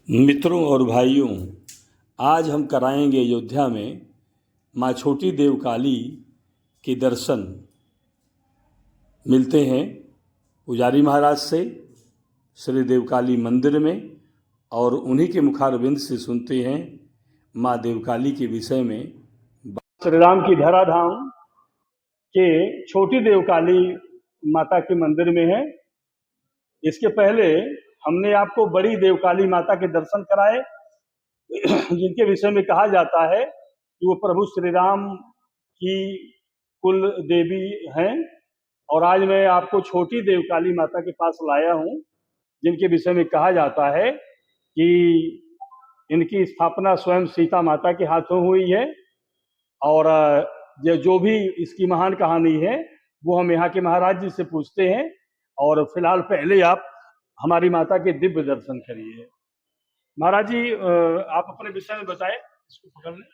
मित्रों और भाइयों, आज हम कराएंगे अयोध्या में माँ छोटी देवकाली के दर्शन। मिलते हैं पुजारी महाराज से श्री देवकाली मंदिर में और उन्हीं के मुखारबिंद से सुनते हैं माँ देवकाली के विषय में। श्री राम की धराधाम के छोटी देवकाली माता के मंदिर में है। इसके पहले हमने आपको बड़ी देवकाली माता के दर्शन कराए, जिनके विषय में कहा जाता है कि वो प्रभु श्री राम की कुल देवी हैं। और आज मैं आपको छोटी देवकाली माता के पास लाया हूं, जिनके विषय में कहा जाता है कि इनकी स्थापना स्वयं सीता माता के हाथों हुई है। और जो भी इसकी महान कहानी है वो हम यहाँ के महाराज जी से पूछते हैं। और फिलहाल पहले आप हमारी माता के दिव्य दर्शन करिए। महाराज जी, आप अपने विषय में बताएं। इसको पकड़ लें,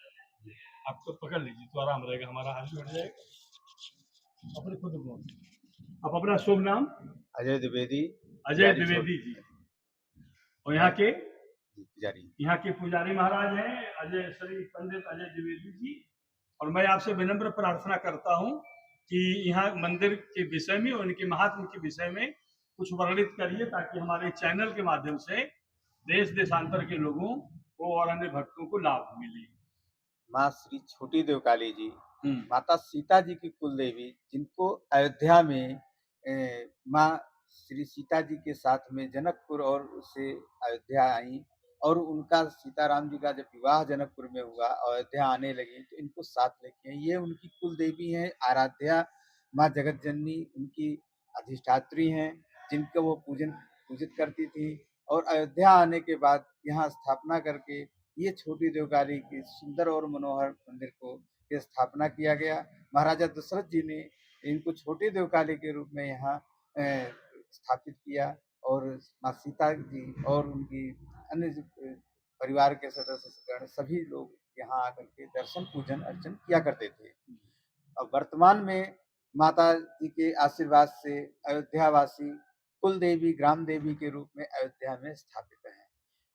आप तो पकड़ लीजिए तो आराम रहेगा, हमारा हाथ भी बढ़ जाएगा। अपने खुद बोल, आप अपना शुभ नाम। अजय द्विवेदी। अजय द्विवेदी जी। और यहाँ के पुजारी महाराज हैं अजय श्री पंडित अजय द्विवेदी जी। और मैं आपसे विनम्र प्रार्थना करता हूँ कि यहाँ मंदिर के विषय में और इनके महात्म के विषय में कुछ वर्णित करिए, ताकि हमारे चैनल के माध्यम से देश देशांतर के लोगों को और अन्य भक्तों को लाभ मिले। माँ श्री छोटी देवकाली जी माता सीता जी की कुल देवी, जिनको अयोध्या में माँ श्री सीता जी के साथ में जनकपुर और उससे अयोध्या आई, और उनका सीताराम जी का जब विवाह जनकपुर में हुआ, अयोध्या आने लगी तो इनको साथ लेके आई। ये उनकी कुल देवी हैं, आराध्या माँ जगत जननी उनकी अधिष्ठात्री हैं, जिनको वो पूजित करती थी। और अयोध्या आने के बाद यहाँ स्थापना करके ये छोटी देवकाली की सुंदर और मनोहर मंदिर को स्थापना किया गया। महाराजा दशरथ जी ने इनको छोटी देवकाली के रूप में यहाँ स्थापित किया, और माँ सीता जी और उनकी अन्य परिवार के सदस्य सभी लोग यहाँ आकर के दर्शन पूजन अर्चन किया करते थे। अब वर्तमान में माता जी के आशीर्वाद से अयोध्यावासी कुल देवी ग्राम देवी के रूप में अयोध्या में स्थापित हैं,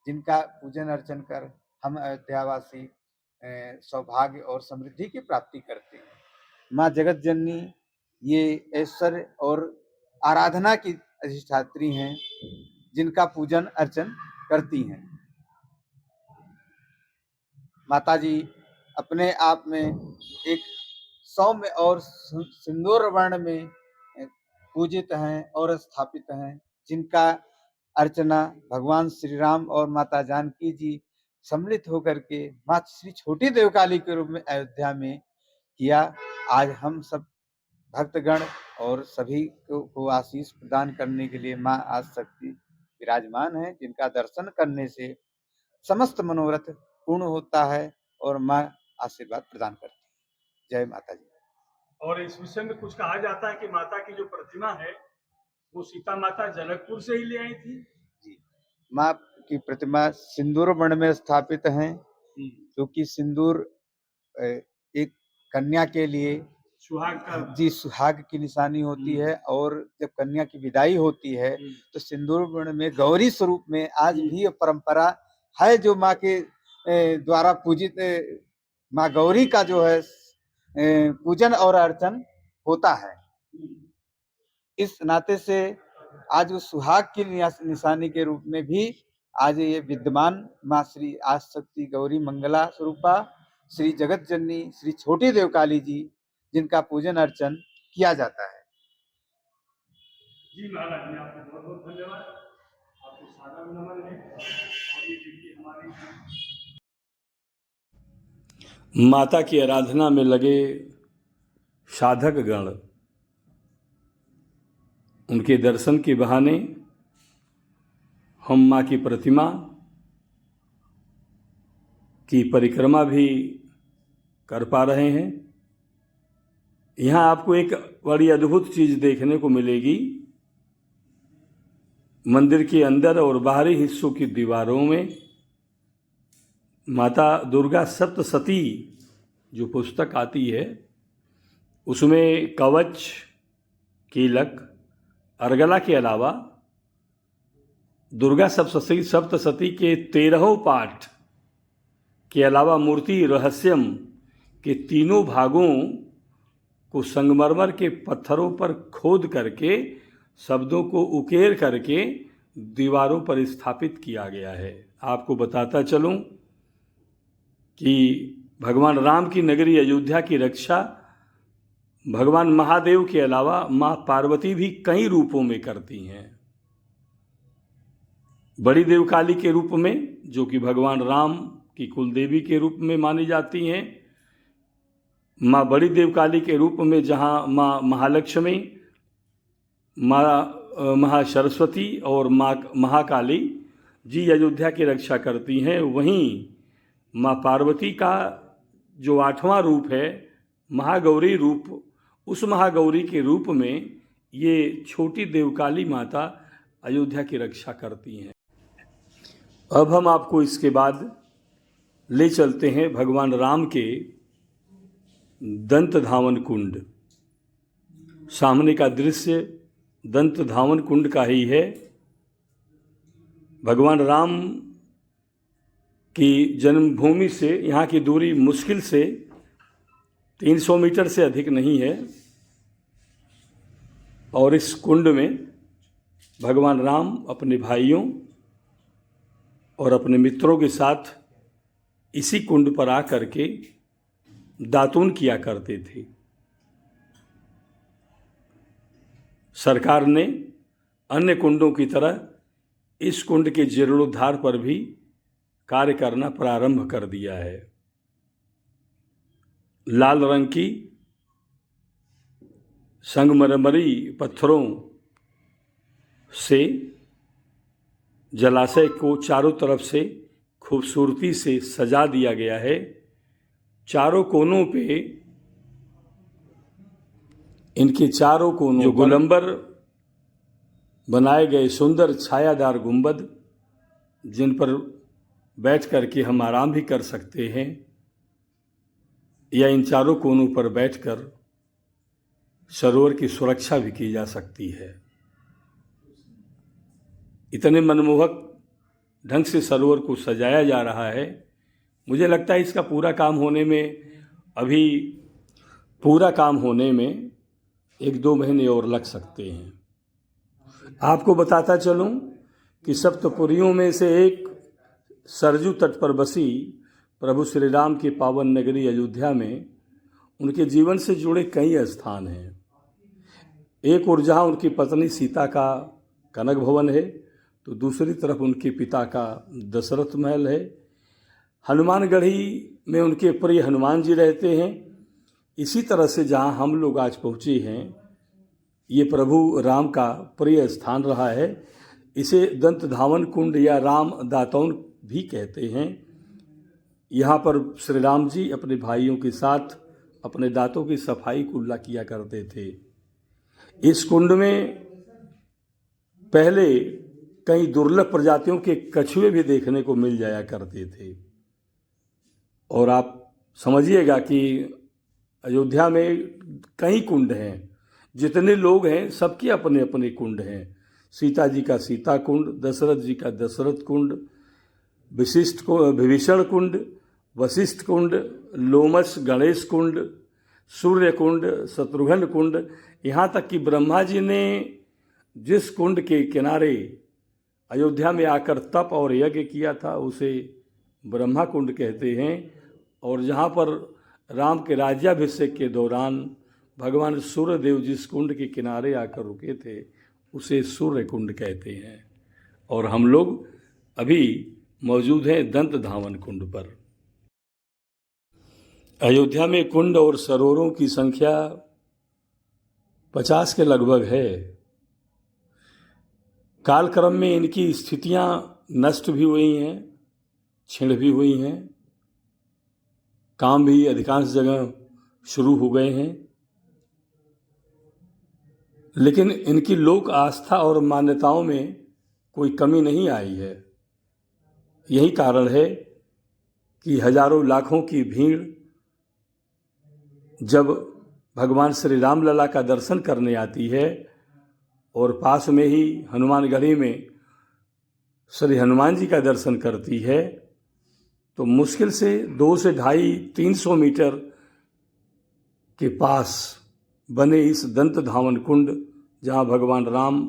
जिनका पूजन अर्चन कर हम अयोध्यावासी सौभाग्य और समृद्धि की प्राप्ति करते हैं। माँ जगत जननी ये ऐश्वर्य और आराधना की अधिष्ठात्री हैं, जिनका पूजन अर्चन करती हैं। माता जी अपने आप में एक सौम्य और सिंदूर वर्ण में पूजित हैं और स्थापित हैं, जिनका अर्चना भगवान श्री राम और माता जानकी जी सम्मिलित होकर के माँ श्री छोटी देवकाली के रूप में अयोध्या में किया। आज हम सब भक्तगण और सभी को आशीष प्रदान करने के लिए माँ आदिशक्ति विराजमान है, जिनका दर्शन करने से समस्त मनोरथ पूर्ण होता है और माँ आशीर्वाद प्रदान करती है। जय माता जी। और इस विषय में कुछ कहा जाता है कि माता की जो प्रतिमा है वो सीता माता जनकपुर से ही ले आई थी। जी, माँ की प्रतिमा सिंदूर वर्ण में स्थापित है, क्योंकि सिंदूर एक कन्या के लिए सुहाग की निशानी होती है। और जब कन्या की विदाई होती है तो सिंदूर वर्ण में गौरी स्वरूप में आज भी परंपरा है, जो माँ के द्वारा पूजित माँ गौरी का जो है पूजन और अर्चन होता है। इस नाते से आज उस सुहाग की निशानी के रूप में भी आज ये विद्यमान माँ श्री आदिशक्ति गौरी मंगला स्वरूपा श्री जगत जननी श्री छोटी देवकाली जी, जिनका पूजन अर्चन किया जाता है। जी महाराज जी, आपको बहुत बहुत धन्यवाद, आपको सादर नमन है। और ये देखिए हमारी माता की आराधना में लगे साधक गण, उनके दर्शन के बहाने हम माँ की प्रतिमा की परिक्रमा भी कर पा रहे हैं। यहाँ आपको एक बड़ी अद्भुत चीज़ देखने को मिलेगी। मंदिर के अंदर और बाहरी हिस्सों की दीवारों में माता दुर्गा सप्तशती जो पुस्तक आती है, उसमें कवच, कीलक, अर्गला के अलावा दुर्गा सप्तशती के 13 पाठ के अलावा मूर्ति रहस्यम के तीनों भागों को संगमरमर के पत्थरों पर खोद करके शब्दों को उकेर करके दीवारों पर स्थापित किया गया है। आपको बताता चलूं कि भगवान राम की नगरी अयोध्या की रक्षा भगवान महादेव के अलावा माँ पार्वती भी कई रूपों में करती हैं। बड़ी देवकाली के रूप में, जो कि भगवान राम की कुलदेवी के रूप में मानी जाती हैं, माँ बड़ी देवकाली के रूप में जहाँ माँ महालक्ष्मी, माँ महासरस्वती और माँ महाकाली जी अयोध्या की रक्षा करती हैं, वहीं माँ पार्वती का जो 8वां रूप है महागौरी रूप, उस महागौरी के रूप में ये छोटी देवकाली माता अयोध्या की रक्षा करती हैं। अब हम आपको इसके बाद ले चलते हैं भगवान राम के दंत धावन कुंड। सामने का दृश्य दंत धावन कुंड का ही है। भगवान राम की जन्मभूमि से यहाँ की दूरी मुश्किल से 300 मीटर से अधिक नहीं है, और इस कुंड में भगवान राम अपने भाइयों और अपने मित्रों के साथ इसी कुंड पर आकर के दातून किया करते थे। सरकार ने अन्य कुंडों की तरह इस कुंड के जीर्णोद्धार पर भी कार्य करना प्रारंभ कर दिया है। लाल रंग की संगमरमरी पत्थरों से जलाशय को चारों तरफ से खूबसूरती से सजा दिया गया है। चारों कोनों पे, इनके चारों कोनों जो गोलंबर बनाए गए सुंदर छायादार गुंबद, जिन पर बैठ करके हम आराम भी कर सकते हैं, या इन चारों कोनों पर बैठकर सरोवर की सुरक्षा भी की जा सकती है। इतने मनमोहक ढंग से सरोवर को सजाया जा रहा है। मुझे लगता है इसका पूरा काम होने में 1-2 महीने और लग सकते हैं। आपको बताता चलूं कि सप्तपुरियों में से एक सरजू तट पर बसी प्रभु श्री राम की पावन नगरी अयोध्या में उनके जीवन से जुड़े कई स्थान हैं। एक ओर जहाँ उनकी पत्नी सीता का कनक भवन है, तो दूसरी तरफ उनके पिता का दशरथ महल है। हनुमानगढ़ी में उनके प्रिय हनुमान जी रहते हैं। इसी तरह से जहाँ हम लोग आज पहुँचे हैं, ये प्रभु राम का प्रिय स्थान रहा है। इसे दंत धावन कुंड या राम दातौन भी कहते हैं। यहाँ पर श्री राम जी अपने भाइयों के साथ अपने दांतों की सफाई कुल्ला किया करते थे। इस कुंड में पहले कई दुर्लभ प्रजातियों के कछुए भी देखने को मिल जाया करते थे। और आप समझिएगा कि अयोध्या में कई कुंड हैं। जितने लोग हैं सबके अपने अपने कुंड हैं। सीता जी का सीता कुंड, दशरथ जी का दशरथ कुंड, विभीषण कुंड, वशिष्ठ कुंड, लोमश गणेश कुंड, सूर्य कुंड, शत्रुघ्न कुंड, यहाँ तक कि ब्रह्मा जी ने जिस कुंड के किनारे अयोध्या में आकर तप और यज्ञ किया था उसे ब्रह्मा कुंड कहते हैं। और जहाँ पर राम के राज्याभिषेक के दौरान भगवान सूर्यदेव जिस कुंड के किनारे आकर रुके थे उसे सूर्य कुंड कहते हैं। और हम लोग अभी मौजूद हैं दंत धावन कुंड पर। अयोध्या में कुंड और सरोवरों की संख्या 50 के लगभग है। कालक्रम में इनकी स्थितियां नष्ट भी हुई हैं, छिड़ भी हुई हैं, काम भी अधिकांश जगह शुरू हो गए हैं, लेकिन इनकी लोक आस्था और मान्यताओं में कोई कमी नहीं आई है। यही कारण है कि हजारों लाखों की भीड़ जब भगवान श्री राम लला का दर्शन करने आती है और पास में ही हनुमानगढ़ी में श्री हनुमान जी का दर्शन करती है तो मुश्किल से 2 से 250-300 मीटर के पास बने इस दंत धावन कुंड, जहाँ भगवान राम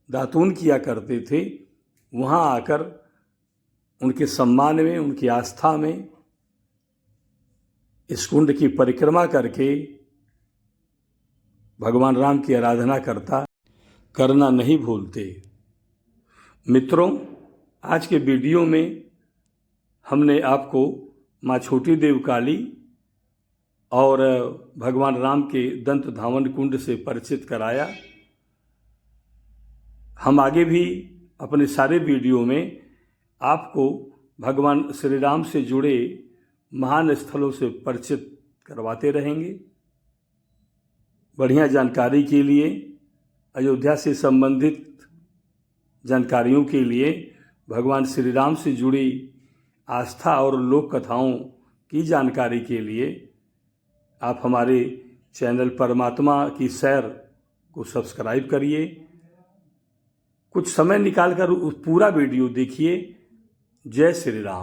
दातून किया करते थे, वहाँ आकर उनके सम्मान में, उनकी आस्था में इस कुंड की परिक्रमा करके भगवान राम की आराधना करना नहीं भूलते। मित्रों, आज के वीडियो में हमने आपको माँ छोटी देवकाली और भगवान राम के दंत धावन कुंड से परिचित कराया। हम आगे भी अपने सारे वीडियो में आपको भगवान श्री राम से जुड़े महान स्थलों से परिचित करवाते रहेंगे। बढ़िया जानकारी के लिए, अयोध्या से संबंधित जानकारियों के लिए, भगवान श्री राम से जुड़ी आस्था और लोक कथाओं की जानकारी के लिए आप हमारे चैनल परमात्मा की सैर को सब्सक्राइब करिए। कुछ समय निकालकर उस पूरा वीडियो देखिए। जय श्री राम।